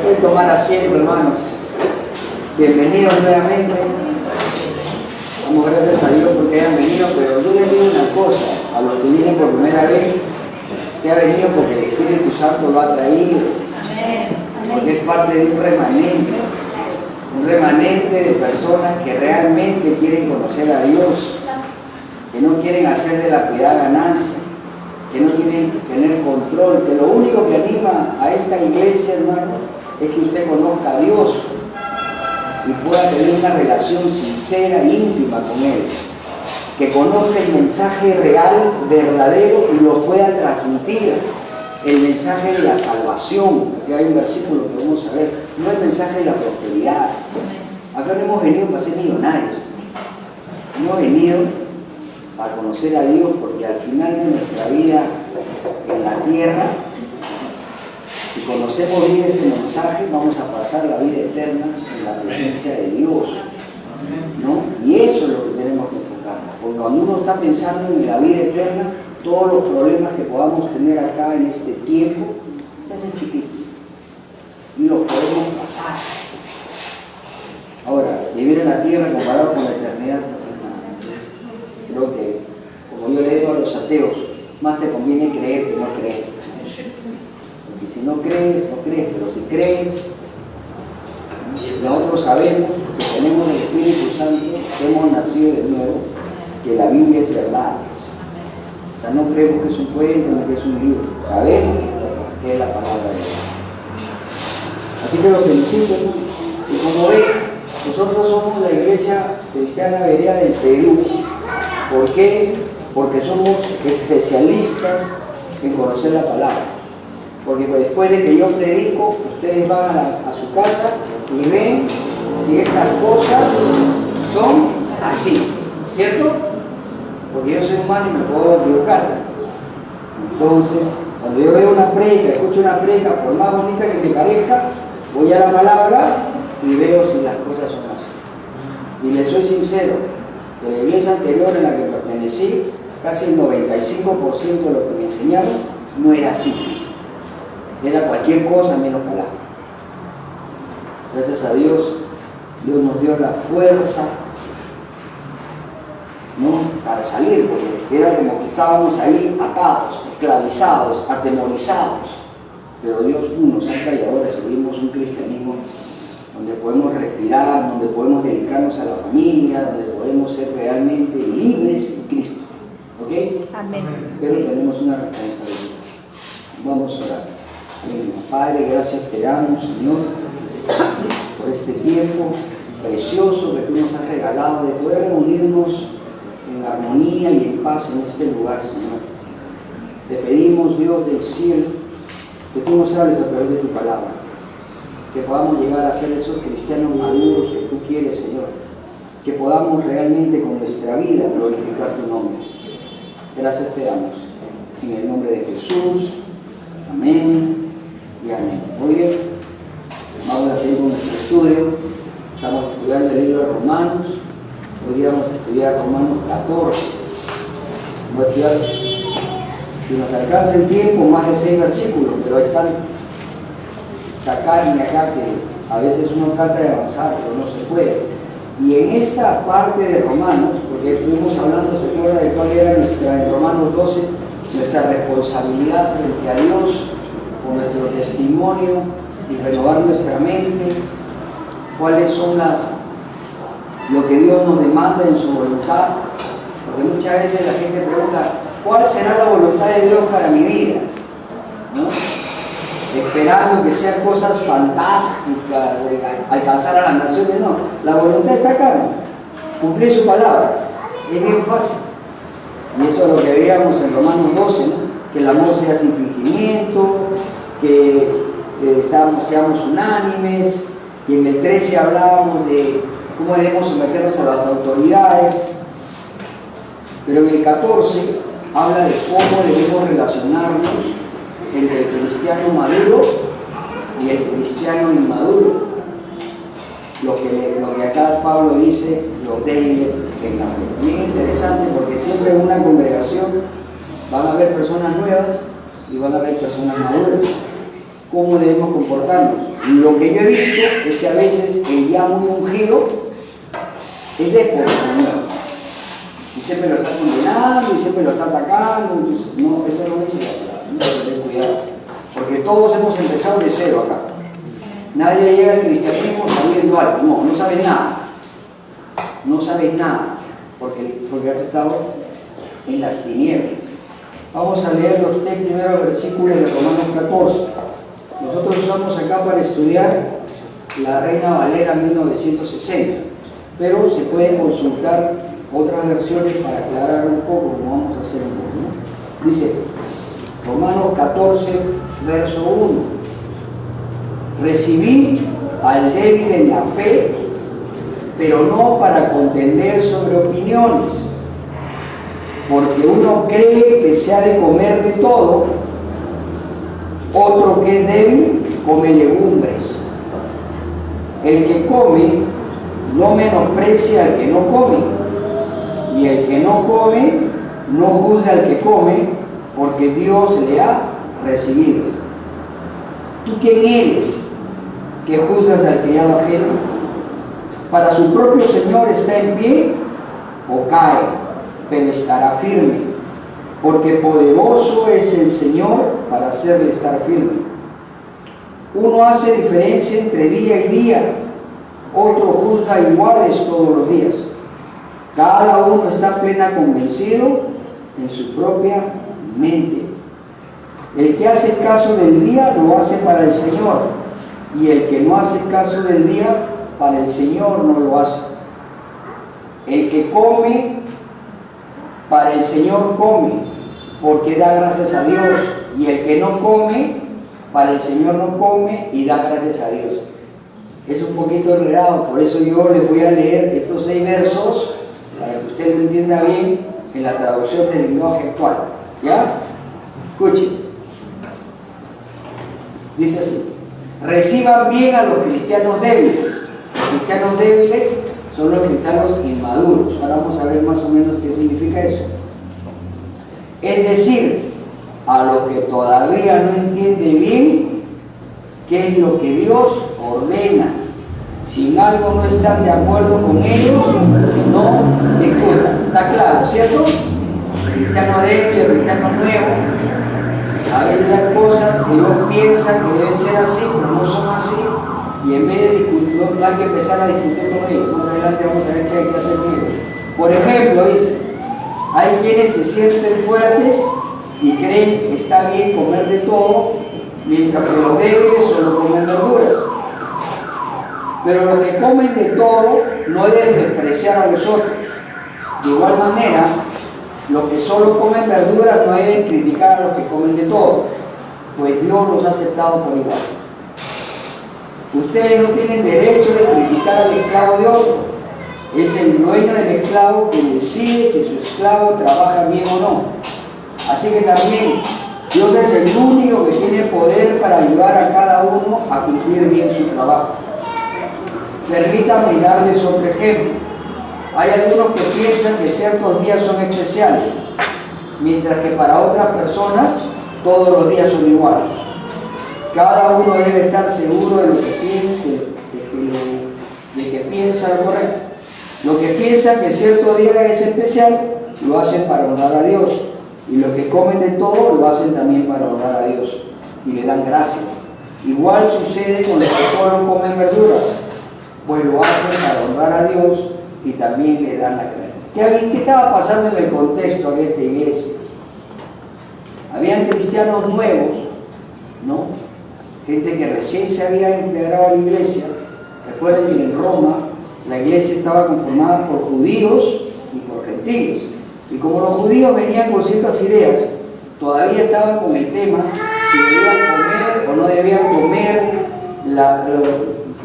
Pueden tomar asiento, hermanos. Bienvenidos nuevamente. Damos gracias a Dios porque hayan venido, pero yo les digo una cosa, a los que vienen por primera vez, que ha venido porque el Espíritu Santo lo ha traído, porque es parte de un remanente de personas que realmente quieren conocer a Dios, que no quieren hacer de la piedad ganancia, que no quieren tener control, que lo único que anima a esta iglesia, hermano, es que usted conozca a Dios y pueda tener una relación sincera e íntima con Él, que conozca el mensaje real, verdadero y lo pueda transmitir, el mensaje de la salvación, que hay un versículo que vamos a ver, no el mensaje de la prosperidad. Acá no hemos venido para ser millonarios, hemos venido para conocer a Dios, porque al final de nuestra vida en la tierra, si conocemos bien este mensaje, vamos a pasar la vida eterna en la presencia de Dios, ¿no? Y eso es lo que tenemos que enfocarnos, porque cuando uno está pensando en la vida eterna, todos los problemas que podamos tener acá en este tiempo se hacen chiquitos y los podemos pasar. Ahora, vivir en la tierra comparado con la eternidad, creo que, como yo le digo a los ateos, más te conviene creer que no creer. Porque si no crees, no crees, pero si crees, nosotros sabemos que tenemos el Espíritu Santo, que hemos nacido de nuevo, que la Biblia es verdad. O sea, no creemos que es un cuento, no que es un libro, sabemos que es la palabra de Dios. Así que los felicito, y como ven, nosotros somos la Iglesia Cristiana Berea del Perú. ¿Por qué? Porque somos especialistas en conocer la palabra. Porque después de que yo predico, ustedes van a su casa y ven si estas cosas son así, ¿cierto? Porque yo soy humano y me puedo equivocar. Entonces, cuando yo veo una predica, escucho una predica, por más bonita que me parezca, voy a la palabra y veo si las cosas son así. Y les soy sincero, de la iglesia anterior en la que pertenecí, casi el 95% de lo que me enseñaron no era así. Era cualquier cosa menos palabra. Gracias a Dios, Dios nos dio la fuerza, ¿no?, para salir, porque era como que estábamos ahí atados, esclavizados, atemorizados. Pero Dios nos saca y ahora vivimos un cristianismo donde podemos respirar, donde podemos dedicarnos a la familia, donde podemos ser realmente libres en Cristo. ¿Ok? Amén. Pero tenemos una responsabilidad. Vamos a orar. Padre, gracias te damos, Señor, por este tiempo precioso que tú nos has regalado de poder reunirnos en armonía y en paz en este lugar, Señor. Te pedimos, Dios del cielo, que tú nos hables a través de tu palabra, que podamos llegar a ser esos cristianos maduros que tú quieres, Señor, que podamos realmente con nuestra vida glorificar tu nombre. Gracias te damos, en el nombre de Jesús, amén y amén. Muy bien, vamos a seguir con nuestro estudio. Estamos estudiando el libro de Romanos. Hoy día vamos a estudiar Romanos 14. Vamos a estudiar, si nos alcanza el tiempo, más de 6 versículos, pero hay tanta carne acá que a veces uno trata de avanzar, pero no se puede. Y en esta parte de Romanos, porque estuvimos hablando, ¿se acuerda de cuál era en Romanos 12, nuestra responsabilidad frente a Dios, con nuestro testimonio y renovar nuestra mente? ¿Cuáles son lo que Dios nos demanda en su voluntad? Porque muchas veces la gente pregunta, ¿cuál será la voluntad de Dios para mi vida? ¿No? Esperando que sean cosas fantásticas, de alcanzar a las naciones. No, la voluntad está acá, ¿no? Cumplir su palabra, es bien fácil. Y eso es lo que veíamos en Romanos 12, ¿no? Que el amor sea sin fingimiento, que seamos unánimes, y en el 13 hablábamos de cómo debemos someternos a las autoridades, pero en el 14 habla de cómo debemos relacionarnos entre el cristiano maduro y el cristiano inmaduro. Lo que acá Pablo dice, los débiles en la fe. Bien interesante, porque siempre en una congregación van a haber personas nuevas y van a haber personas maduras. cómo debemos comportarnos. Lo que yo he visto es que a veces el ya muy ungido es déspota con el nuevo. Y siempre lo está condenando, y siempre lo está atacando. No, eso no dice la palabra, no hay que tener cuidado. Porque todos hemos empezado de cero acá. Nadie llega al cristianismo sabiendo algo. No, no sabes nada. No sabes nada, porque has estado en las tinieblas. Vamos a leer los 3 primeros versículos de Romanos 14. Nosotros estamos acá para estudiar la Reina Valera 1960, pero se pueden consultar otras versiones para aclarar un poco, como vamos a hacer un poco, ¿no? Dice, Romanos 14, verso 1. Recibid al débil en la fe, pero no para contender sobre opiniones, porque uno cree que se ha de comer de todo, otro que es débil come legumbres. El que come no menosprecia al que no come, y el que no come no juzga al que come, porque Dios le ha recibido. ¿Tú quién eres que juzgas al criado ajeno? Para su propio Señor está en pie o cae, pero estará firme, porque poderoso es el Señor para hacerle estar firme. Uno hace diferencia entre día y día, otro juzga iguales todos los días. Cada uno está plena convencido en su propia mente. El que hace caso del día lo hace para el Señor, y el que no hace caso del día para el Señor no lo hace. El que come para el Señor come, porque da gracias a Dios, y el que no come para el Señor no come y da gracias a Dios. Es un poquito enredado, por eso yo les voy a leer estos 6 versos para que usted lo entienda bien en la traducción del lenguaje actual. ¿Ya? Escuchen. Dice así: reciban bien a los cristianos débiles. Los cristianos débiles son los cristianos inmaduros. Ahora vamos a ver más o menos qué significa eso. Es decir, a los que todavía no entiende bien qué es lo que Dios ordena. Si en algo no están de acuerdo con ellos, no discutan. ¿Está claro, cierto? Cristiano débil, cristiano nuevo. A veces hay cosas que ellos piensan que deben ser así, pero no son así. Y en vez de discutir, no hay que empezar a discutir con ellos. Más adelante vamos a ver qué hay que hacer con ellos. Por ejemplo, dice, hay quienes se sienten fuertes y creen que está bien comer de todo, mientras que los débiles solo comen verduras. Pero los que comen de todo no deben despreciar a los otros. De igual manera, los que solo comen verduras no deben criticar a los que comen de todo, pues Dios los ha aceptado por igual. Ustedes no tienen derecho de criticar al esclavo de otro. Es el dueño del esclavo quien decide si su esclavo trabaja bien o no. Así que también Dios es el único que tiene poder para ayudar a cada uno a cumplir bien su trabajo. Permítanme darles otro ejemplo. Hay algunos que piensan que ciertos días son especiales, mientras que para otras personas todos los días son iguales. Cada uno debe estar seguro de lo que piensa lo correcto. Los que piensan que cierto día es especial, lo hacen para honrar a Dios. Y los que comen de todo, lo hacen también para honrar a Dios. Y le dan gracias. Igual sucede con los que solo comen verduras, pues lo hacen para honrar a Dios y también le dan las gracias. ¿Qué estaba pasando en el contexto de esta iglesia? Habían cristianos nuevos, ¿no? Gente que recién se había integrado a la iglesia. Recuerden que en Roma la iglesia estaba conformada por judíos y por gentiles. Y como los judíos venían con ciertas ideas, todavía estaban con el tema si debían comer o no debían comer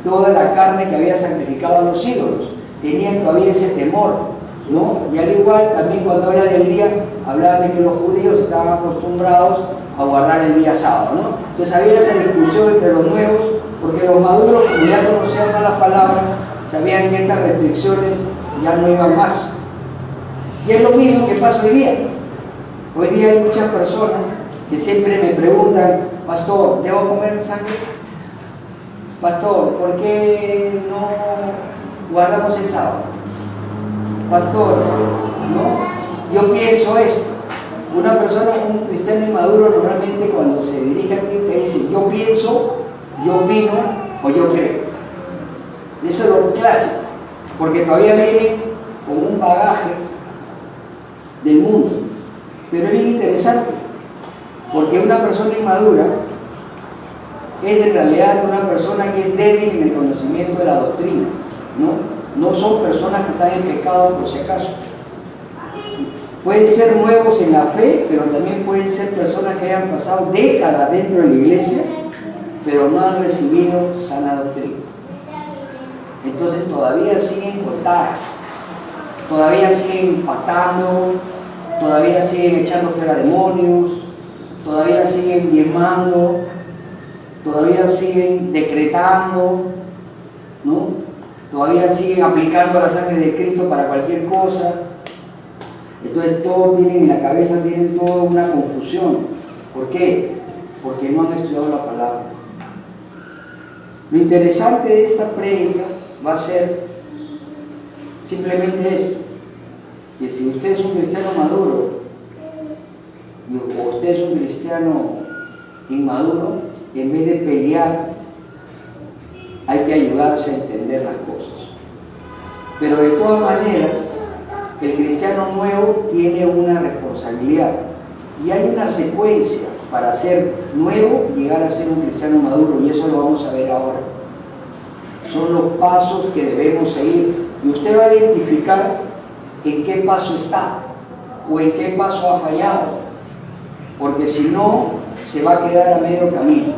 toda la carne que había sacrificado a los ídolos. Tenían todavía ese temor, ¿no? Y al igual, también cuando habla del día, hablaban de que los judíos estaban acostumbrados a guardar el día sábado, ¿no? Entonces había esa discusión entre los nuevos, porque los maduros, como ya conocían más las palabras, sabían que estas restricciones ya no iban más. Y es lo mismo que pasa hoy día. Hoy día hay muchas personas que siempre me preguntan, pastor, ¿debo comer sangre? Pastor, ¿por qué no guardamos el sábado? Pastor, no, yo pienso esto. Una persona, un cristiano inmaduro, normalmente cuando se dirige a ti te dice, yo pienso, yo opino o yo creo. Eso es lo clásico, porque todavía viene con un bagaje del mundo. Pero es bien interesante, porque una persona inmadura es en realidad una persona que es débil en el conocimiento de la doctrina, no son personas que están en pecado por si acaso. Pueden ser nuevos en la fe, pero también pueden ser personas que hayan pasado décadas dentro de la iglesia, pero no han recibido sana doctrina. Entonces todavía siguen con taras, todavía siguen impactando, todavía siguen echando fuera demonios, todavía siguen diezmando, todavía siguen decretando, ¿no? Todavía siguen aplicando la sangre de Cristo para cualquier cosa. Entonces todos tienen en la cabeza, tienen toda una confusión. ¿Por qué? Porque no han estudiado la palabra. Lo interesante de esta prédica va a ser simplemente esto, que si usted es un cristiano maduro o usted es un cristiano inmaduro, en vez de pelear hay que ayudarse a entender las cosas. Pero de todas maneras, el cristiano nuevo tiene una responsabilidad y hay una secuencia para ser nuevo y llegar a ser un cristiano maduro, y eso lo vamos a ver ahora. Son los pasos que debemos seguir y usted va a identificar en qué paso está o en qué paso ha fallado, porque si no se va a quedar a medio camino.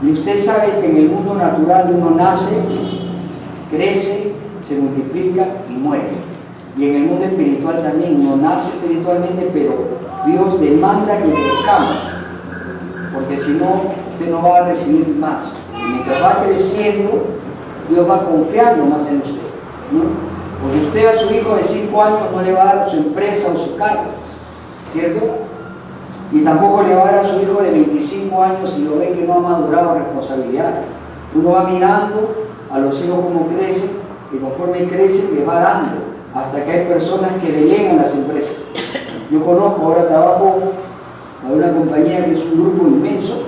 Y usted sabe que en el mundo natural uno nace, crece, se multiplica y muere. Y en el mundo espiritual también uno nace espiritualmente, pero Dios demanda que crezcamos, porque si no, usted no va a recibir más. Y mientras va creciendo, Dios va confiando más en usted, ¿no? Porque usted a su hijo de 5 años no le va a dar su empresa o su cargo, ¿cierto? Y tampoco le va a dar a su hijo de 25 años si lo ve que no ha madurado responsabilidad. Uno va mirando a los hijos como crecen, y conforme crecen le va dando, hasta que hay personas que delegan las empresas. Yo conozco, ahora trabajo para una compañía que es un grupo inmenso,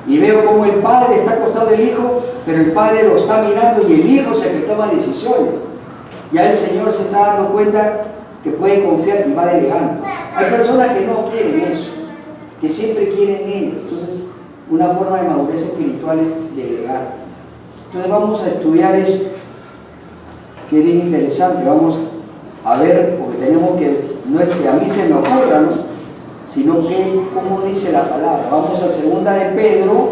y veo cómo el padre está acostado del hijo, pero el padre lo está mirando y el hijo es el que toma decisiones. Ya el Señor se está dando cuenta que puede confiar y va delegando. Hay personas que no quieren eso, que siempre quieren ello. Entonces, una forma de madurez espiritual es delegar. Entonces vamos a estudiar eso, que es bien interesante. Vamos a ver, porque tenemos que, no es que a mí se me ocurra, ¿no?, sino que cómo dice la palabra. Vamos a 2 de Pedro,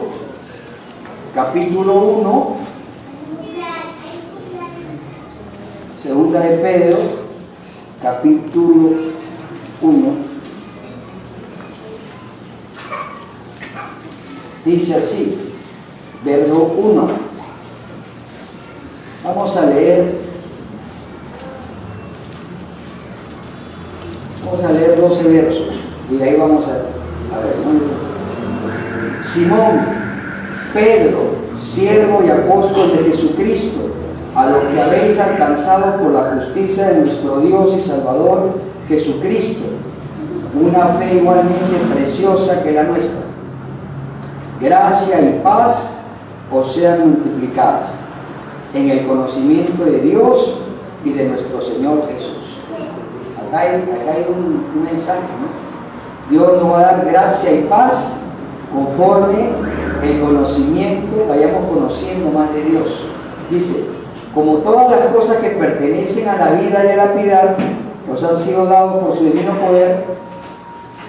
capítulo 1. 2 de Pedro, capítulo 1. Dice así, verso 1. Vamos a leer 12 versos. Y ahí vamos a ver, ¿no? Simón, Pedro, siervo y apóstol de Jesucristo, a los que habéis alcanzado por la justicia de nuestro Dios y Salvador Jesucristo, una fe igualmente preciosa que la nuestra. Gracia y paz os sean multiplicadas en el conocimiento de Dios y de nuestro Señor Jesús. Acá hay un mensaje, ¿no? Dios nos va a dar gracia y paz conforme el conocimiento, vayamos conociendo más de Dios. Dice, como todas las cosas que pertenecen a la vida y a la piedad nos han sido dados por su divino poder,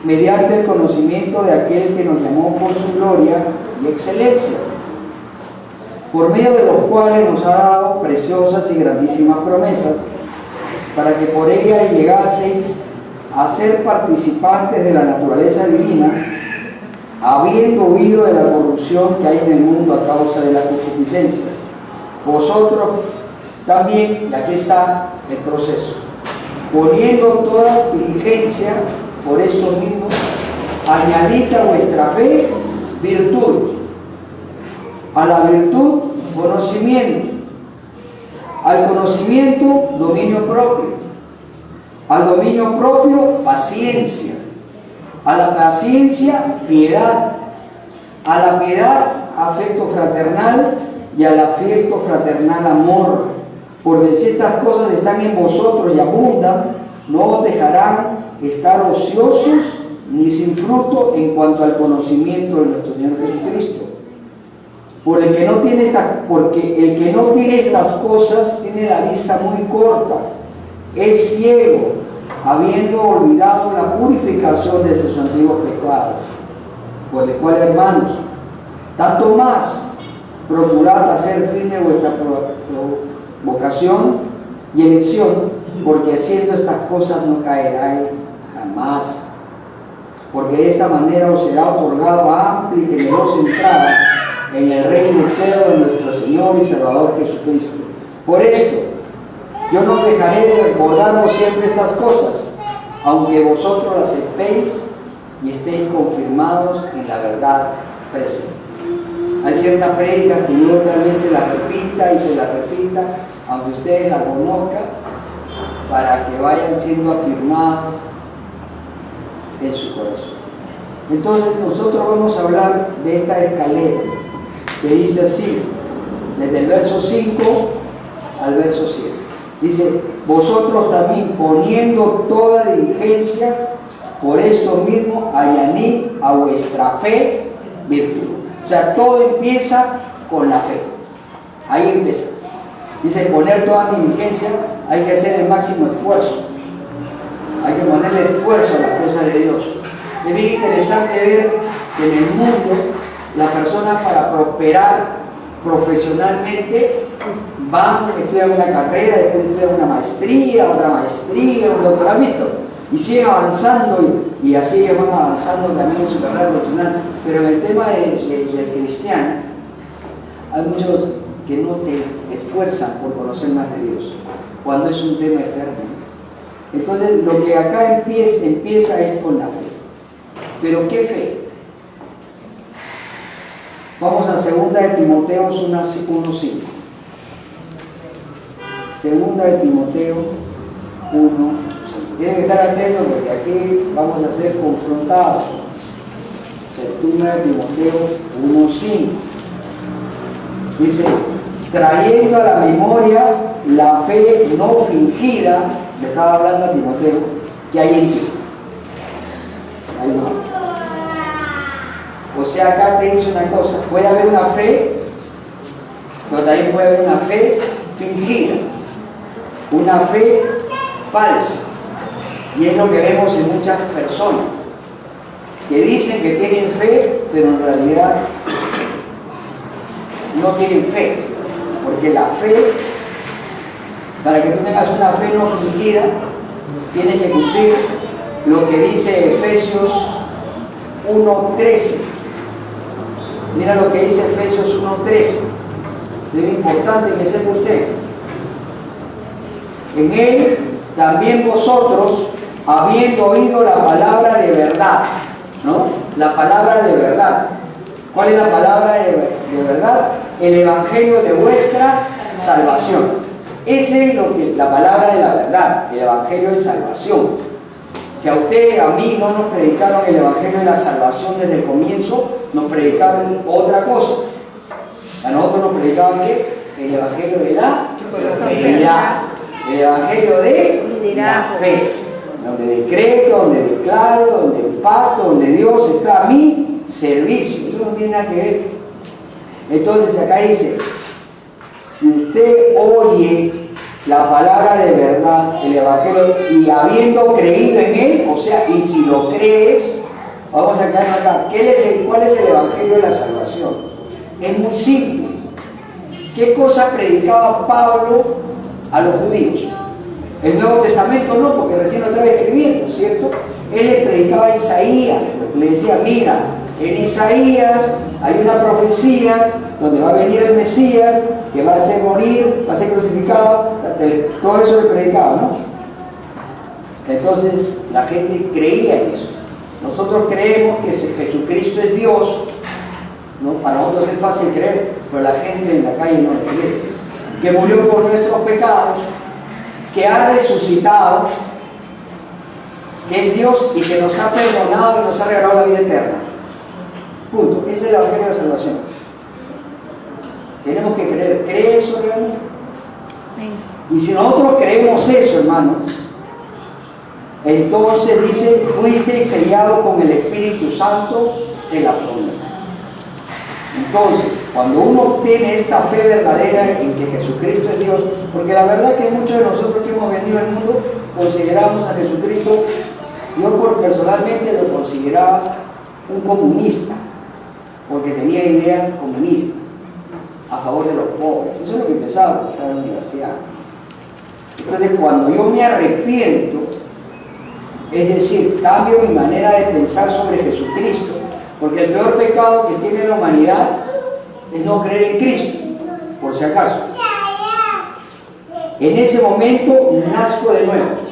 mediante el conocimiento de aquel que nos llamó por su gloria y excelencia, por medio de los cuales nos ha dado preciosas y grandísimas promesas, para que por ellas llegaseis a ser participantes de la naturaleza divina, habiendo huido de la corrupción que hay en el mundo a causa de las concupiscencias. Vosotros también, y aquí está el proceso, poniendo toda diligencia por esto mismo, añadid a vuestra fe virtud. A la virtud, conocimiento. Al conocimiento, dominio propio. Al dominio propio, paciencia. A la paciencia, piedad. A la piedad, afecto fraternal. Y al afecto fraternal, amor. Porque si estas cosas están en vosotros y abundan, no os dejarán estar ociosos ni sin fruto en cuanto al conocimiento de nuestro Señor Jesucristo. Porque el que no tiene estas cosas tiene la vista muy corta, es ciego, habiendo olvidado la purificación de sus antiguos pecados. Por el cual, hermanos, tanto más procurad hacer firme vuestra vocación y elección, porque haciendo estas cosas no caeráis jamás. Porque de esta manera os será otorgado amplia y generosa entrada en el reino eterno de nuestro Señor y Salvador Jesucristo. Por esto, yo no dejaré de recordaros siempre estas cosas, aunque vosotros las sepáis y estéis confirmados en la verdad presente. Hay ciertas prédicas que yo tal vez se las repita y se las repita, aunque ustedes la conozcan, para que vayan siendo afirmados en su corazón. Entonces nosotros vamos a hablar de esta escalera que dice así, desde el verso 5 al verso 7. Dice, vosotros también poniendo toda diligencia, por esto mismo añadid a vuestra fe virtud. O sea, todo empieza con la fe. Ahí empieza. Dice, poner toda diligencia, hay que hacer el máximo esfuerzo. Hay que ponerle esfuerzo a las cosas de Dios. Es bien interesante ver que en el mundo la persona para prosperar profesionalmente van, estudian una carrera, después estudian una maestría, otra maestría, un doctorado, ¿visto? Y siguen avanzando y así ellos van avanzando también en su carrera profesional. Pero en el tema del cristiano, hay muchos que no te esfuerzan por conocer más de Dios, cuando es un tema eterno. Entonces, lo que acá empieza es con la fe. ¿Pero qué fe? Vamos a 2 de Timoteo 1:5. 2 de Timoteo 1. Tienen que estar atentos porque aquí vamos a ser confrontados. 2 de Timoteo 1:5. Dice, trayendo a la memoria la fe no fingida, le estaba hablando a Timoteo, que hay en ti. Ahí no. O sea, acá te dice una cosa, puede haber una fe, pero también puede haber una fe fingida, una fe falsa. Y es lo que vemos en muchas personas, que dicen que tienen fe, pero en realidad no tienen fe. Porque la fe, para que tú tengas una fe no fingida, tienes que cumplir lo que dice Efesios 1:13. Mira lo que dice Efesios 1:13. Es muy importante que sepa usted. En él también vosotros, habiendo oído la palabra de verdad, ¿no? La palabra de verdad. ¿Cuál es la palabra de verdad? El evangelio de vuestra salvación. Ese es lo que la palabra de la verdad, el evangelio de salvación. Si a usted, a mí, no nos predicaron el evangelio de la salvación desde el comienzo, nos predicaron otra cosa. A nosotros nos predicaban ¿qué? El evangelio de la prosperidad, el evangelio de la fe, donde decreto, donde declaro, donde impacto, donde Dios está a mi servicio. Eso no tiene nada que ver. Entonces acá dice, si usted oye la palabra de verdad, el evangelio, y habiendo creído en él, o sea, y si lo crees, vamos a quedarnos acá. ¿Cuál es el evangelio de la salvación? Es muy simple. ¿Qué cosa predicaba Pablo a los judíos? El Nuevo Testamento no, porque recién lo estaba escribiendo, ¿cierto? Él le predicaba a Isaías, le decía, mira, en Isaías hay una profecía donde va a venir el Mesías, que va a hacer morir, va a ser crucificado, todo eso le predicaba, ¿no? Entonces la gente creía en eso. Nosotros creemos que Jesucristo es Dios, ¿no? Para nosotros es fácil creer, pero la gente en la calle no lo cree. Que murió por nuestros pecados, que ha resucitado, que es Dios y que nos ha perdonado y nos ha regalado la vida eterna. Punto. Ese es el evangelio de la salvación. Tenemos que creer. ¿Cree eso realmente? Y si nosotros creemos eso, hermanos, entonces dice, fuiste sellado con el Espíritu Santo de la promesa. Entonces, cuando uno obtiene esta fe verdadera en que Jesucristo es Dios, porque la verdad es que muchos de nosotros que hemos venido al mundo consideramos a Jesucristo, yo personalmente lo consideraba un comunista, porque tenía ideas comunistas a favor de los pobres. Eso es lo que empezaba cuando estaba en la universidad. Entonces, cuando yo me arrepiento, es decir, cambio mi manera de pensar sobre Jesucristo, porque el peor pecado que tiene la humanidad es no creer en Cristo, por si acaso. En ese momento nazco de nuevo.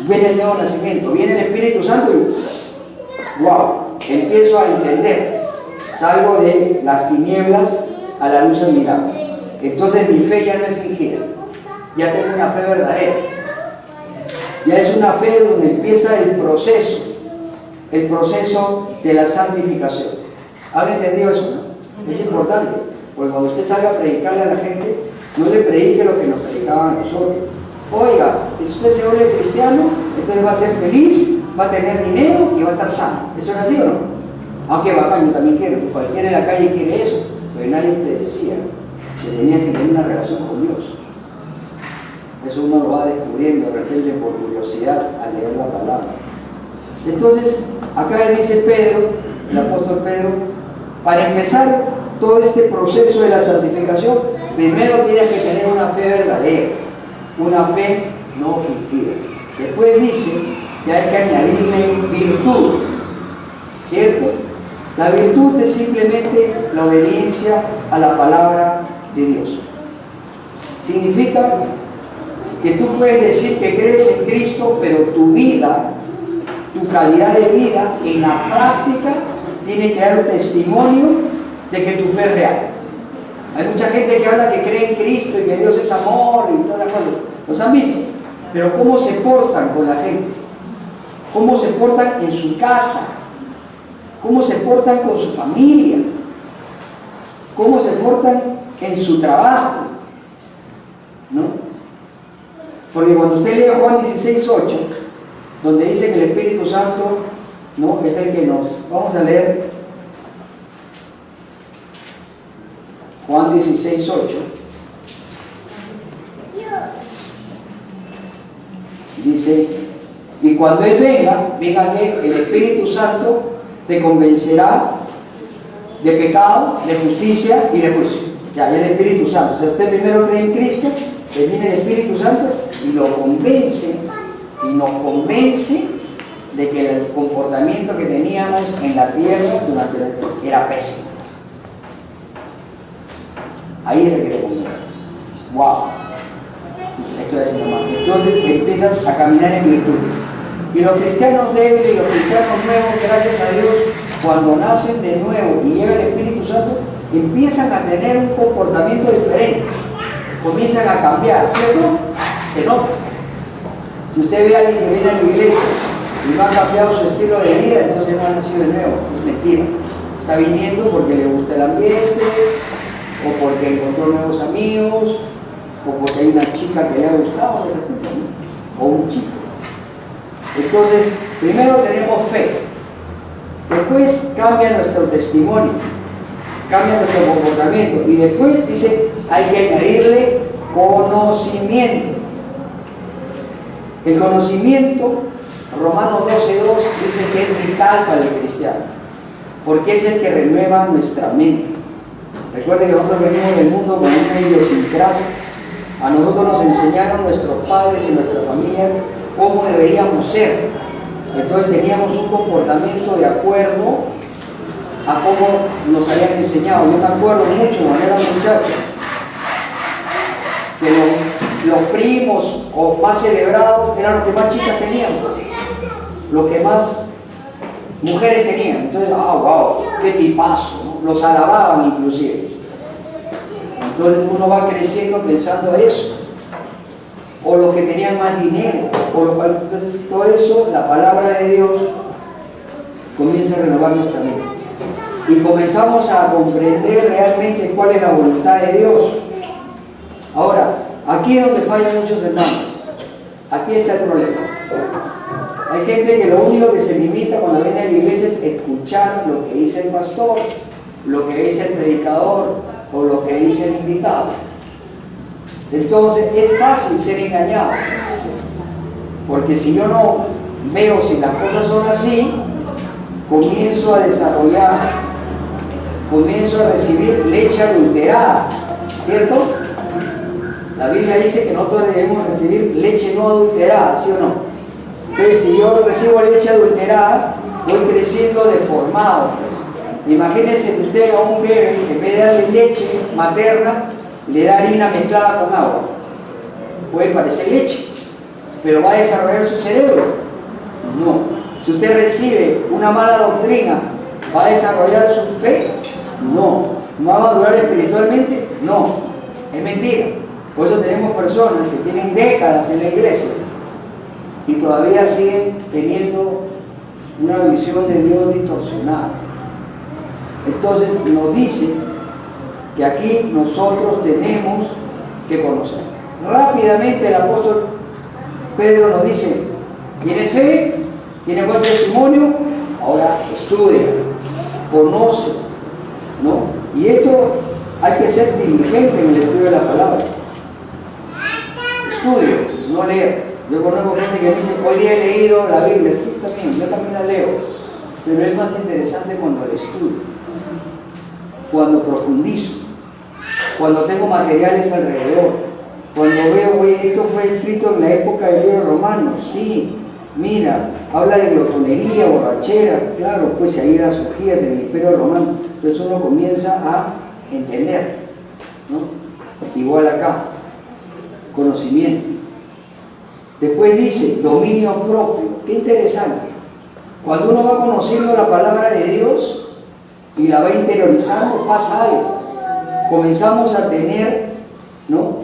Viene el nuevo nacimiento, viene el Espíritu Santo y ¡wow! Empiezo a entender. Salgo de las tinieblas a la luz admirable. Entonces mi fe ya no es fingida. Ya tengo una fe verdadera. Ya es una fe donde empieza el proceso de la santificación. ¿Han entendido eso? ¿No? Es importante, porque cuando usted salga a predicarle a la gente, no le predique lo que nos predicaban a nosotros. Oiga, si usted se vuelve cristiano, entonces va a ser feliz, va a tener dinero y va a estar sano. ¿Eso es así o no? Aunque bacán, yo también quiero, que cualquiera en la calle quiere eso, pero nadie te decía que tenías que tener una relación con Dios. Eso uno lo va descubriendo de repente por curiosidad al leer la palabra. Entonces, acá dice Pedro, el apóstol Pedro, para empezar todo este proceso de la santificación, primero tienes que tener una fe verdadera, una fe no fingida. Después dice que hay que añadirle virtud, ¿cierto? La virtud es simplemente la obediencia a la palabra de Dios. Significa que tú puedes decir que crees en Cristo, pero tu vida, tu calidad de vida en la práctica tiene que dar un testimonio de que tu fe es real. Hay mucha gente que habla que cree en Cristo y que Dios es amor y todas las cosas. ¿Los han visto? Pero ¿cómo se portan con la gente? ¿Cómo se portan en su casa? ¿Cómo se portan con su familia? ¿Cómo se portan en su trabajo? ¿No? Porque cuando usted lee Juan 16:8, donde dice que el Espíritu Santo, ¿no?, es el que nos... Vamos a leer Juan 16:8. Dice, y cuando Él venga que el Espíritu Santo te convencerá de pecado, de justicia y de juicio. Ya el Espíritu Santo. O sea, usted primero cree en Cristo, que viene el Espíritu Santo y lo convence, y nos convence de que el comportamiento que teníamos en la tierra durante la vida era pésimo. Ahí es el que lo convence. ¡Wow! Esto es normal. Entonces empiezas a caminar en virtud. Y los cristianos débiles y los cristianos nuevos, gracias a Dios, cuando nacen de nuevo y llega el Espíritu Santo, empiezan a tener un comportamiento diferente. Comienzan a cambiar, ¿cierto? Se nota. Si usted ve a alguien que viene a la iglesia y no ha cambiado su estilo de vida, entonces no ha nacido de nuevo. Es mentira. Está viniendo porque le gusta el ambiente, o porque encontró nuevos amigos, o porque hay una chica que le ha gustado de repente, ¿no? O un chico. Entonces, primero tenemos fe, después cambia nuestro testimonio, cambia nuestro comportamiento, y después dice, hay que añadirle conocimiento. El conocimiento, Romanos 12:2, dice que es vital para el cristiano, porque es el que renueva nuestra mente. Recuerden que nosotros venimos del mundo con una idiosincrasia. A nosotros nos enseñaron nuestros padres y nuestras familias cómo deberíamos ser. Entonces teníamos un comportamiento de acuerdo a cómo nos habían enseñado. Yo me acuerdo mucho cuando era muchacho que los primos o más celebrados eran los que más chicas tenían, los que más mujeres tenían. Entonces, wow, qué tipazo, ¿no? los alababan inclusive. Entonces uno va creciendo pensando eso. O los que tenían más dinero, entonces todo eso, la palabra de Dios comienza a renovar nuestra mente. Y comenzamos a comprender realmente cuál es la voluntad de Dios. Ahora, aquí es donde fallan muchos hermanos. Aquí está el problema. Hay gente que lo único que se limita cuando viene a la iglesia es escuchar lo que dice el pastor, lo que dice el predicador o lo que dice el invitado. Entonces es fácil ser engañado, porque si yo no veo si las cosas son así, comienzo a recibir leche adulterada, ¿cierto? La Biblia dice que nosotros debemos recibir leche no adulterada, ¿sí o no? Entonces si yo recibo leche adulterada, voy creciendo deformado, pues. Imagínense que usted a un bebé, en vez de darle leche materna, le da harina mezclada con agua. Puede parecer leche, pero va a desarrollar su cerebro. No. Si usted recibe una mala doctrina, ¿va a desarrollar su fe? No. ¿Va a madurar espiritualmente? No. Es mentira. Por eso tenemos personas que tienen décadas en la iglesia y todavía siguen teniendo una visión de Dios distorsionada. Entonces nos dice que aquí nosotros tenemos que conocer. Rápidamente el apóstol Pedro nos dice: ¿tienes fe? ¿Tienes buen testimonio? Ahora estudia, conoce, ¿no? Y esto hay que ser diligente en el estudio de la palabra. Estudio, no leer. Yo conozco gente que me dice: hoy día he leído la Biblia. Yo también la leo, pero es más interesante cuando la estudio, cuando profundizo, cuando tengo materiales alrededor, cuando veo, oye, esto fue escrito en la época del libro romano, sí, mira, habla de glotonería, borrachera, claro, pues ahí las orgías del imperio romano. Entonces uno comienza a entender, ¿no? Igual acá, conocimiento. Después dice, dominio propio. Qué interesante. Cuando uno va conociendo la palabra de Dios y la va interiorizando, pasa algo. Comenzamos a tener, ¿no?,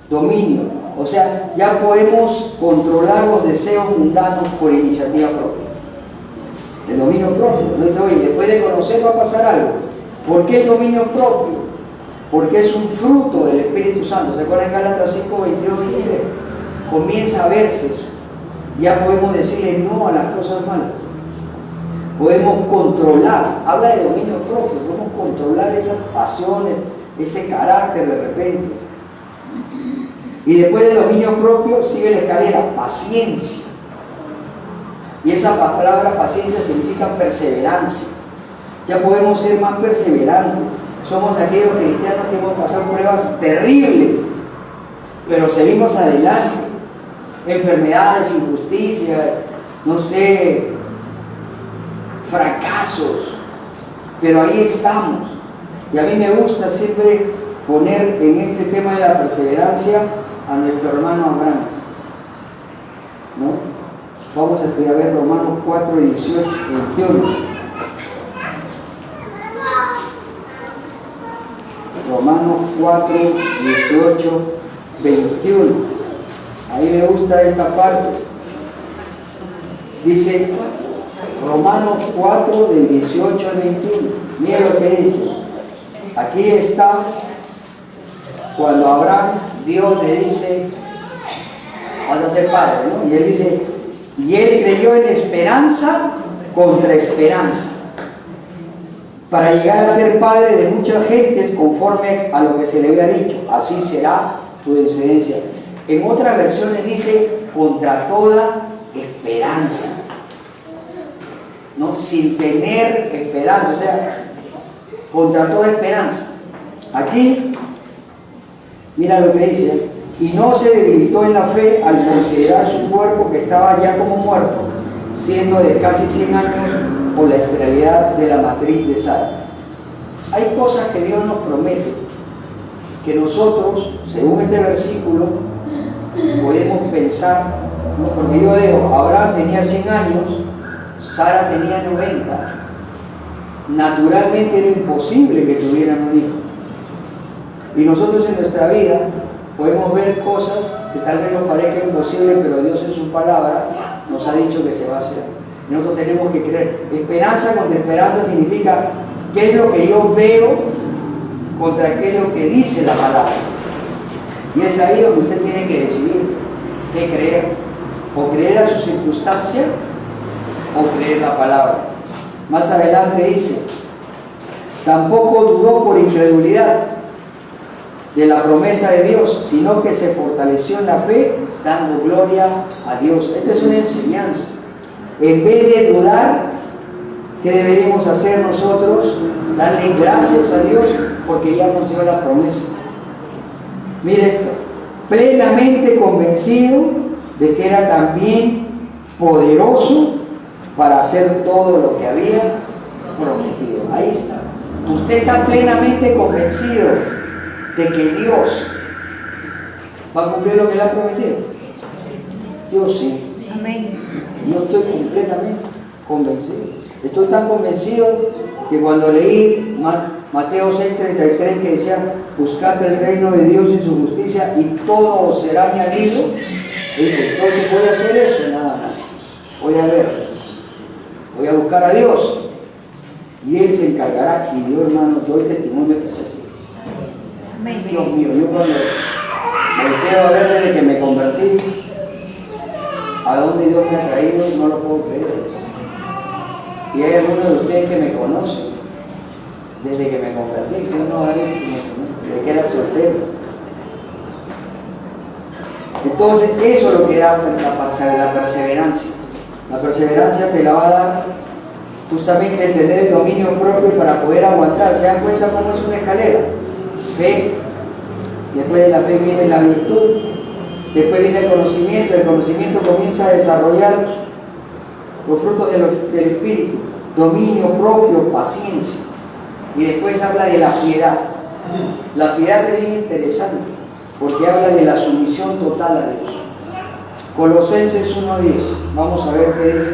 dominio. O sea, ya podemos controlar los deseos mundanos por iniciativa propia. El dominio propio. No dice, oye, después de conocer va a pasar algo. ¿Por qué el dominio propio? Porque es un fruto del Espíritu Santo. ¿Se acuerdan en Gálatas 5, 22, 23? Comienza a verse eso. Ya podemos decirle no a las cosas malas. Podemos controlar, habla de dominio propio, podemos controlar esas pasiones, ese carácter de repente. Y después del dominio propio sigue la escalera, paciencia. Y esa palabra paciencia significa perseverancia. Ya podemos ser más perseverantes. Somos aquellos cristianos que hemos pasado pruebas terribles, pero seguimos adelante. Enfermedades, injusticias, no sé, fracasos, pero ahí estamos. Y a mí me gusta siempre poner en este tema de la perseverancia a nuestro hermano Abraham, ¿no? Vamos a estudiar Romanos 4, 18, 21. Romanos 4, 18, 21. Ahí me gusta esta parte. Dice Romanos 4, del 18 al 21. Mira lo que dice. Aquí está cuando Abraham, Dios le dice: vas a ser padre, ¿no? Y él dice: y él creyó en esperanza contra esperanza, para llegar a ser padre de muchas gentes, conforme a lo que se le había dicho: así será tu descendencia. En otras versiones dice: contra toda esperanza, ¿no? Sin tener esperanza, o sea, contra toda esperanza. Aquí, mira lo que dice: y no se debilitó en la fe al considerar su cuerpo que estaba ya como muerto, siendo de casi 100 años, por la esterilidad de la matriz de Sara. Hay cosas que Dios nos promete, que nosotros, según este versículo, podemos pensar, ¿no? Porque yo digo, Abraham tenía 100 años, Sara tenía 90. naturalmente era imposible que tuvieran un hijo. Y nosotros en nuestra vida podemos ver cosas que tal vez nos parezcan imposibles, pero Dios en su palabra nos ha dicho que se va a hacer. Y nosotros tenemos que creer. Esperanza contra esperanza significa qué es lo que yo veo contra qué es lo que dice la palabra. Y es ahí donde usted tiene que decidir qué creer. O creer a su circunstancia o creer la palabra. Más adelante dice, tampoco dudó por incredulidad de la promesa de Dios, sino que se fortaleció en la fe, dando gloria a Dios. Esta es una enseñanza. En vez de dudar, ¿qué deberíamos hacer nosotros? Darle gracias a Dios porque ya nos dio la promesa. Mire esto, plenamente convencido de que era también poderoso para hacer todo lo que había prometido. Ahí está. Usted está plenamente convencido de que Dios va a cumplir lo que le ha prometido. Yo sí. Amén. Yo estoy completamente convencido. Estoy tan convencido que cuando leí Mateo 6:33 que decía, buscad el reino de Dios y su justicia y todo os será añadido, dije, entonces voy a hacer eso, nada más. Voy a ver, voy a buscar a Dios y Él se encargará. Y yo, hermano, doy testimonio que es así. Amén. Dios mío, yo cuando volteo a ver desde que me convertí, a dónde Dios me ha traído, no lo puedo creer. Y hay algunos de ustedes que me conocen desde que me convertí, que uno desde que era soltero. Entonces, eso es lo que da la perseverancia. La perseverancia te la va a dar justamente tener el dominio propio para poder aguantar. ¿Se dan cuenta cómo es una escalera? Fe, después de la fe viene la virtud, después viene el conocimiento comienza a desarrollar los frutos del Espíritu, dominio propio, paciencia, y después habla de la piedad. La piedad es bien interesante, porque habla de la sumisión total a Dios. Colosenses 1:10, vamos a ver qué dice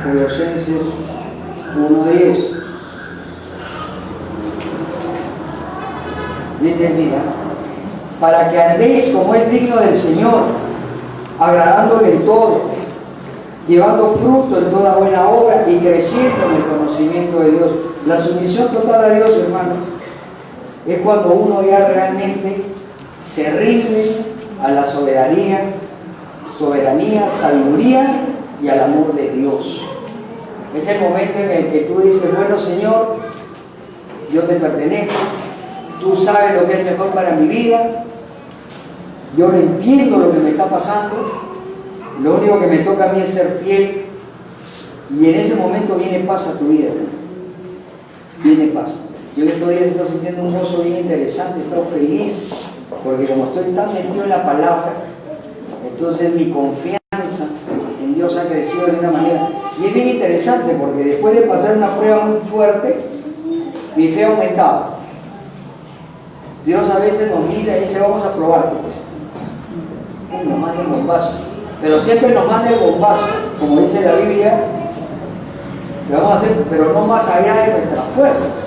Colosenses 1:10. Dice, mira, para que andéis como es digno del Señor, agradándole en todo, llevando fruto en toda buena obra y creciendo en el conocimiento de Dios. La sumisión total a Dios, hermanos, es cuando uno ya realmente se rinde a la soberanía, sabiduría y al amor de Dios. Es el momento en el que tú dices, bueno, Señor, yo te pertenezco, tú sabes lo que es mejor para mi vida, yo no entiendo lo que me está pasando, lo único que me toca a mí es ser fiel, y en ese momento viene paz a tu vida, viene paz. Yo en estos días estoy sintiendo un gozo bien interesante, estoy feliz, porque como estoy tan metido en la palabra, entonces mi confianza en Dios ha crecido de una manera, y es bien interesante porque después de pasar una prueba muy fuerte, mi fe ha aumentado. Dios a veces nos mira y dice, vamos a probarte, pues. Y nos manda el bombazo, pero siempre nos manda el bombazo, como dice la Biblia, que vamos a hacer, pero no más allá de nuestras fuerzas.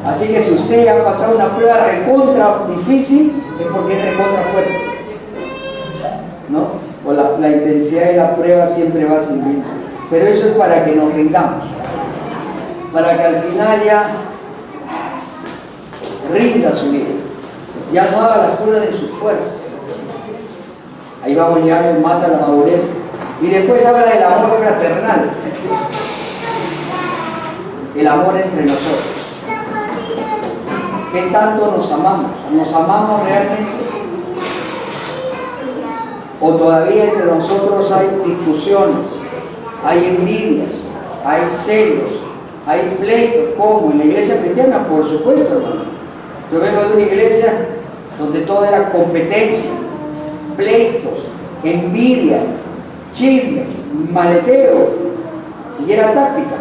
Así que si usted ha pasado una prueba recontra difícil, es porque es recontra fuerte, ¿no? O la intensidad de la prueba siempre va a servir. Pero eso es para que nos rindamos, para que al final ya rinda su vida, ya no haga las cosas de sus fuerzas. Ahí vamos llegando más a la madurez. Y después habla del amor fraternal, el amor entre nosotros. ¿Qué tanto nos amamos? ¿Nos amamos realmente? ¿O todavía entre nosotros hay discusiones, hay envidias, hay celos, hay pleitos? ¿Cómo? ¿En la iglesia cristiana? Por supuesto, hermano. Yo vengo de una iglesia donde todo era competencia, pleitos, envidia, chisme, maleteo, y era táctica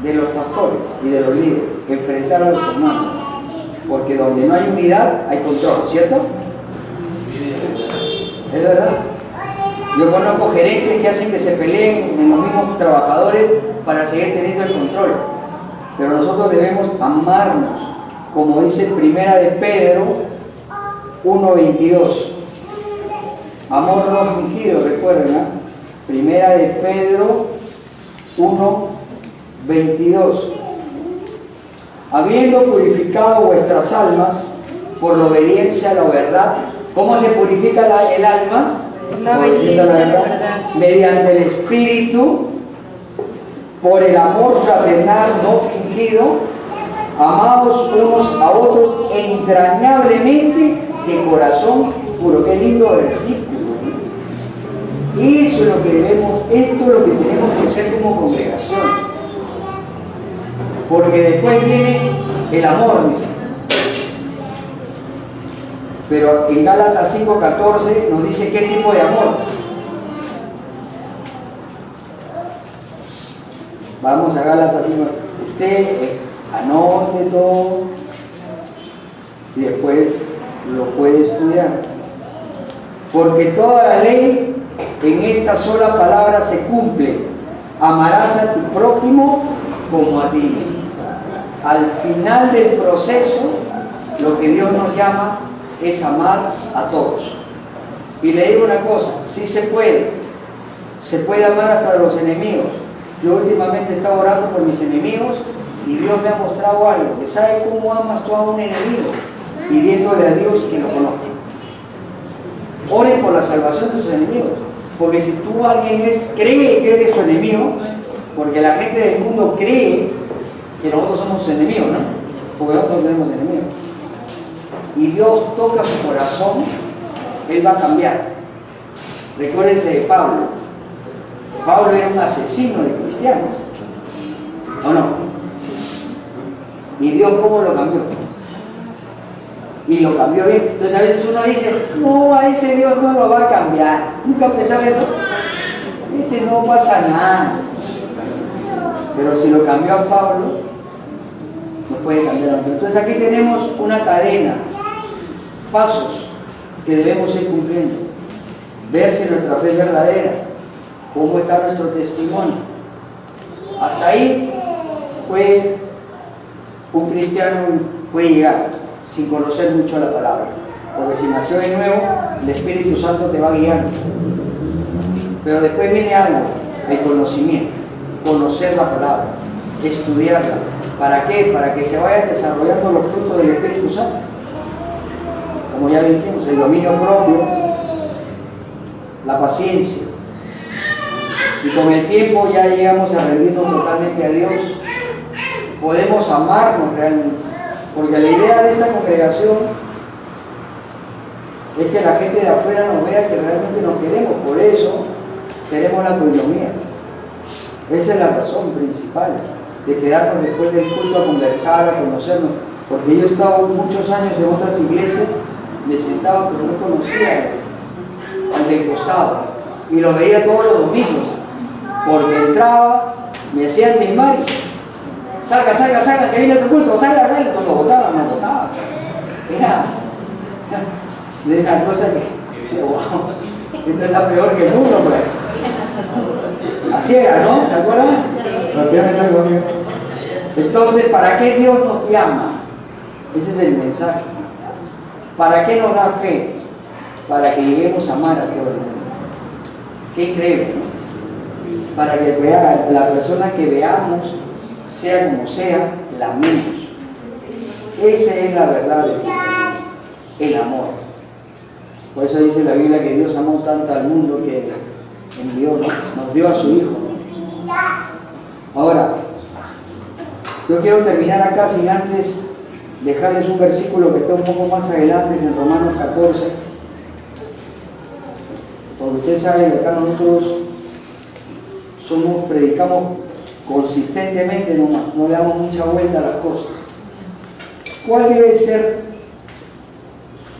de los pastores y de los líderes, enfrentar a los hermanos, porque donde no hay unidad hay control, ¿cierto? ¿Es verdad? Yo conozco gerentes que hacen que se peleen en los mismos trabajadores para seguir teniendo el control. Pero nosotros debemos amarnos, como dice Primera de Pedro 1:22. Amor no fingido, recuerden, ¿eh? Primera de Pedro 1:22. Habiendo purificado vuestras almas por la obediencia a la verdad. ¿Cómo se purifica el alma? La obediencia a la verdad. Mediante el Espíritu, por el amor fraternal no fingido, amados unos a otros entrañablemente de corazón puro. Qué lindo versículo. Eso es lo que debemos, esto es lo que tenemos que hacer como congregación. Porque después viene el amor, dice. Pero en Gálatas 5:14 nos dice qué tipo de amor. Vamos a Gálatas 5. Usted anote todo y después lo puede estudiar. Porque toda la ley en esta sola palabra se cumple. Amarás a tu prójimo como a ti mismo. Al final del proceso, lo que Dios nos llama es amar a todos. Y le digo una cosa, sí se puede amar hasta a los enemigos. Yo últimamente he estado orando por mis enemigos y Dios me ha mostrado algo, que sabe cómo amas tú a un enemigo, pidiéndole a Dios que lo conozca. Oren por la salvación de sus enemigos, porque si tú alguien cree que eres su enemigo, porque la gente del mundo cree que nosotros somos sus enemigos, ¿no? Porque nosotros tenemos enemigos. Y Dios toca su corazón, Él va a cambiar. Recuérdense de Pablo. Pablo era un asesino de cristianos, ¿o no? Y Dios, ¿cómo lo cambió? Y lo cambió bien. Entonces a veces uno dice, no, a ese Dios no lo va a cambiar. ¿Nunca pensaba eso? Ese no pasa nada. Pero si lo cambió a Pablo, no puede cambiar a otro. Entonces aquí tenemos una cadena, pasos que debemos ir cumpliendo. Ver si nuestra fe es verdadera, cómo está nuestro testimonio. Hasta ahí un cristiano puede llegar sin conocer mucho la palabra, porque si nació de nuevo, el Espíritu Santo te va guiando. Pero después viene algo, el conocimiento, conocer la palabra, estudiarla. ¿Para qué? Para que se vayan desarrollando los frutos del Espíritu Santo. Como ya dijimos, el dominio propio, la paciencia. Y con el tiempo ya llegamos a rendirnos totalmente a Dios. Podemos amarnos realmente. Porque la idea de esta congregación es que la gente de afuera nos vea que realmente nos queremos. Por eso tenemos la coinonía. Esa es la razón principal de quedarnos después del culto a conversar, a conocernos. Porque yo he estado muchos años en otras iglesias, me sentaba pero no conocía al del costado. Y lo veía todos los domingos. Porque entraba, me hacía el mismo. Salga, que viene otro culto, salga, cuando me botaban. Era una cosa que, wow, esto es la peor que el mundo, pues. Así era, ¿no? ¿Se acuerdan? Entonces, ¿para qué Dios nos llama? Ese es el mensaje. ¿Para qué nos da fe? Para que lleguemos a amar a todo el mundo. Qué increíble, ¿no? Para que la persona que veamos, sea como sea, la amemos. Esa es la verdad de Dios, el amor. Por eso dice la Biblia que Dios amó tanto al mundo que nos dio a su Hijo. Ahora, yo quiero terminar acá sin antes dejarles un versículo que está un poco más adelante, en Romanos 14. Porque ustedes saben que acá nosotros predicamos consistentemente nomás, no le damos mucha vuelta a las cosas. ¿Cuál debe ser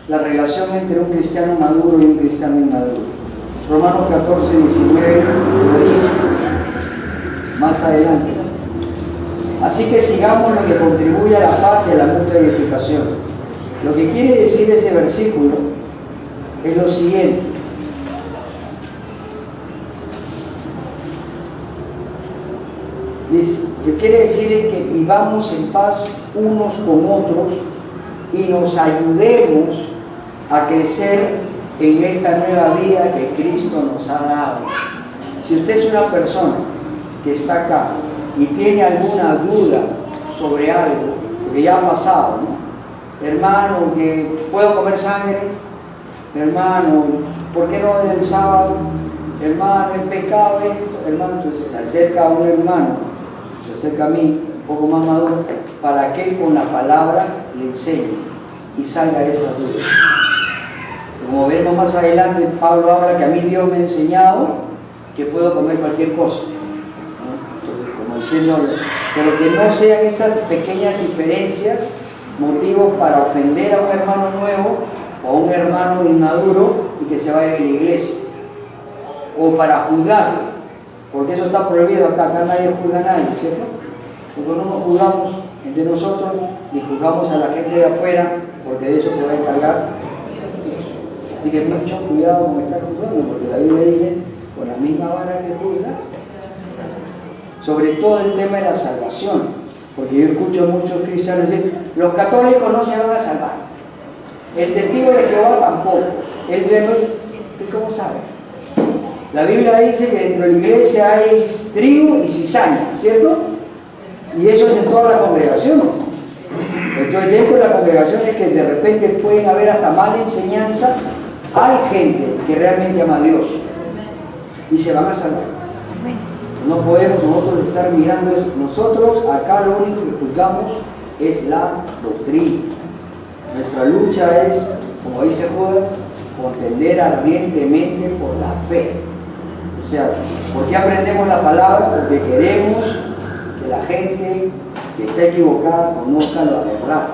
la relación entre un cristiano maduro y un cristiano inmaduro? Romanos 14, 19 lo dice más adelante. Así que sigamos lo que contribuye a la paz y a la mutua edificación. Lo que quiere decir ese versículo es lo siguiente: quiere decir que vivamos en paz unos con otros y nos ayudemos a crecer en esta nueva vida que Cristo nos ha dado. Si usted es una persona que está acá y tiene alguna duda sobre algo que ya ha pasado, ¿no? Hermano, que puedo comer sangre, hermano, ¿por qué no es el sábado? Hermano, ¿es pecado esto? Hermano, entonces se acerca a un hermano, se acerca a mí, un poco más maduro, para que él con la palabra le enseñe y salga de esas dudas. Como veremos más adelante, Pablo habla que a mí Dios me ha enseñado que puedo comer cualquier cosa, ¿no? Entonces, como diciendo, pero que no sean esas pequeñas diferencias motivos para ofender a un hermano nuevo o a un hermano inmaduro y que se vaya de la iglesia, o para juzgarlo, porque eso está prohibido acá nadie juzga a nadie, ¿cierto? Nosotros no nos juzgamos entre nosotros ni juzgamos a la gente de afuera, porque de eso se va a encargar. Así que mucho cuidado con estar juzgando, porque la Biblia dice, con la misma vara que juzgas, sobre todo el tema de la salvación. Porque yo escucho a muchos cristianos decir, los católicos no se van a salvar, el testigo de Jehová tampoco, ¿cómo sabe? La Biblia dice que dentro de la iglesia hay trigo y cizaña, ¿cierto? Y eso es en todas las congregaciones. Entonces dentro de las congregaciones que de repente pueden haber hasta mala enseñanza, hay gente que realmente ama a Dios y se van a salvar. No podemos nosotros estar mirando eso. Nosotros acá lo único que juzgamos es la doctrina. Nuestra lucha es, como dice Judas, contender ardientemente por la fe. O sea, ¿por qué aprendemos la palabra? Porque queremos que la gente que está equivocada conozca la verdad.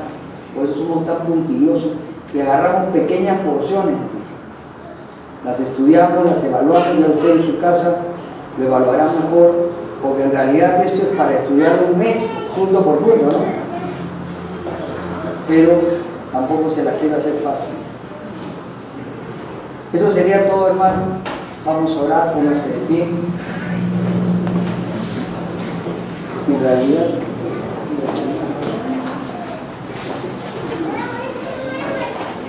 Por eso somos tan puntillosos que agarramos pequeñas porciones, las estudiamos, las evaluamos, y usted en su casa lo evaluará mejor, porque en realidad esto es para estudiar un mes, punto por punto, ¿no? Pero tampoco se la quiere hacer fácil. Eso sería todo, hermano. Vamos a orar, póngase de pie. En realidad,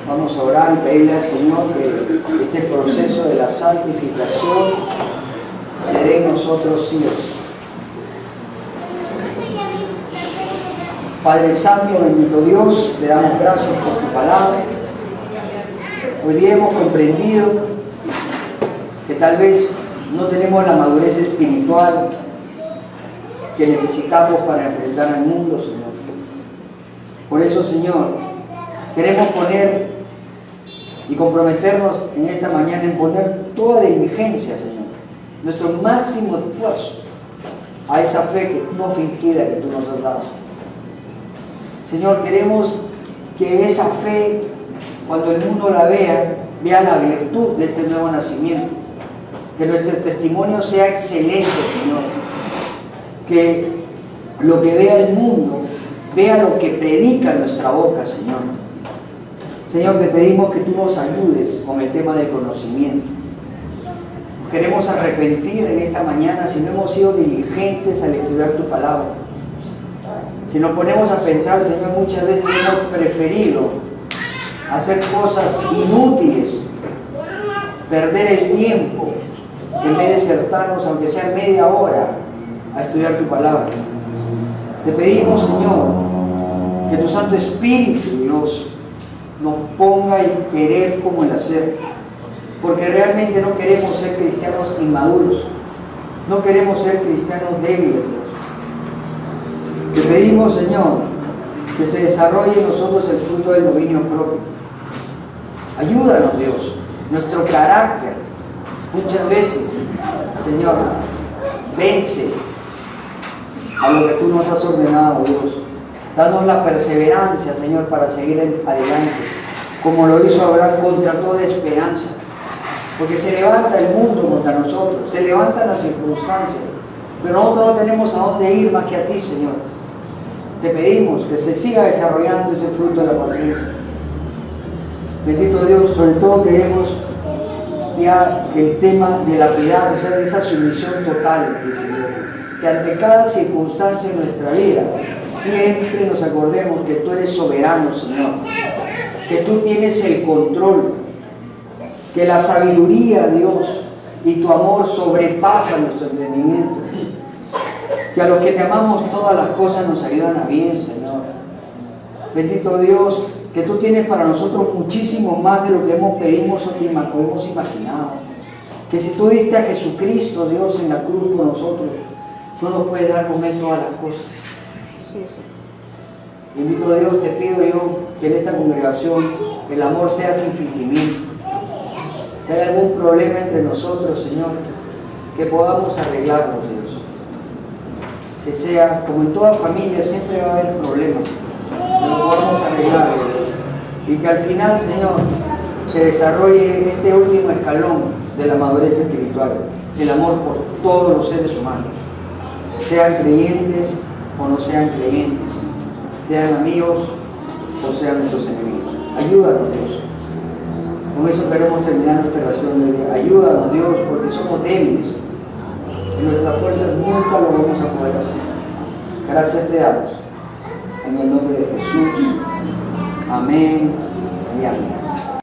vamos a orar y pedirle al Señor que este proceso de la santificación se dé en nosotros sí. Padre Santo, bendito Dios, le damos gracias por tu palabra. Hoy día hemos comprendido que tal vez no tenemos la madurez espiritual que necesitamos para enfrentar al mundo, Señor. Por eso, Señor, queremos poner y comprometernos en esta mañana en poner toda diligencia, Señor, nuestro máximo esfuerzo a esa fe que no fingida que tú nos has dado. Señor, queremos que esa fe, cuando el mundo la vea, vea la virtud de este nuevo nacimiento. Que nuestro testimonio sea excelente, Señor. Que lo que vea el mundo, vea lo que predica nuestra boca, Señor. Señor, te pedimos que tú nos ayudes con el tema del conocimiento. Queremos arrepentir en esta mañana si no hemos sido diligentes al estudiar tu palabra. Si nos ponemos a pensar, Señor, muchas veces hemos preferido hacer cosas inútiles, perder el tiempo, en vez de sentarnos, aunque sea media hora, a estudiar tu palabra. Te pedimos, Señor, que tu Santo Espíritu, Dios, nos ponga el querer como el hacer. Porque realmente no queremos ser cristianos inmaduros, no queremos ser cristianos débiles, Dios. Te pedimos, Señor, que se desarrolle en nosotros el fruto del dominio propio. Ayúdanos, Dios, nuestro carácter, muchas veces, Señor, vence a lo que tú nos has ordenado, Dios. Danos la perseverancia, Señor, para seguir adelante, como lo hizo Abraham contra toda esperanza. Porque se levanta el mundo contra nosotros, se levantan las circunstancias, pero nosotros no tenemos a dónde ir más que a ti, Señor. Te pedimos que se siga desarrollando ese fruto de la paciencia. Bendito Dios, sobre todo queremos ya el tema de la piedad, o sea, de esa sumisión total en ti, Señor. que ante cada circunstancia de nuestra vida, siempre nos acordemos que tú eres soberano, Señor, que tú tienes el control, que la sabiduría, Dios, y tu amor sobrepasa nuestro entendimiento, que a los que te amamos todas las cosas nos ayudan a bien, Señor. Bendito Dios, que tú tienes para nosotros muchísimo más de lo que hemos pedido o hemos imaginado. Que si tú diste a Jesucristo, Dios, en la cruz por nosotros, tú nos puedes dar con Él todas las cosas. Bendito Dios, te pido yo que en esta congregación el amor sea sin fingimiento. Si hay algún problema entre nosotros, Señor, que podamos arreglarlo, Dios. Que sea, como en toda familia, siempre va a haber problemas, que lo podamos arreglar, Dios. Y que al final, Señor, se desarrolle este último escalón de la madurez espiritual, el amor por todos los seres humanos, sean creyentes o no sean creyentes, sean amigos o sean nuestros enemigos. Ayúdanos, Dios. Con eso queremos terminar nuestra oración de día. Ayúdanos, Dios, porque somos débiles. En nuestras fuerzas nunca lo vamos a poder hacer. Gracias te damos. En el nombre de Jesús. Amén.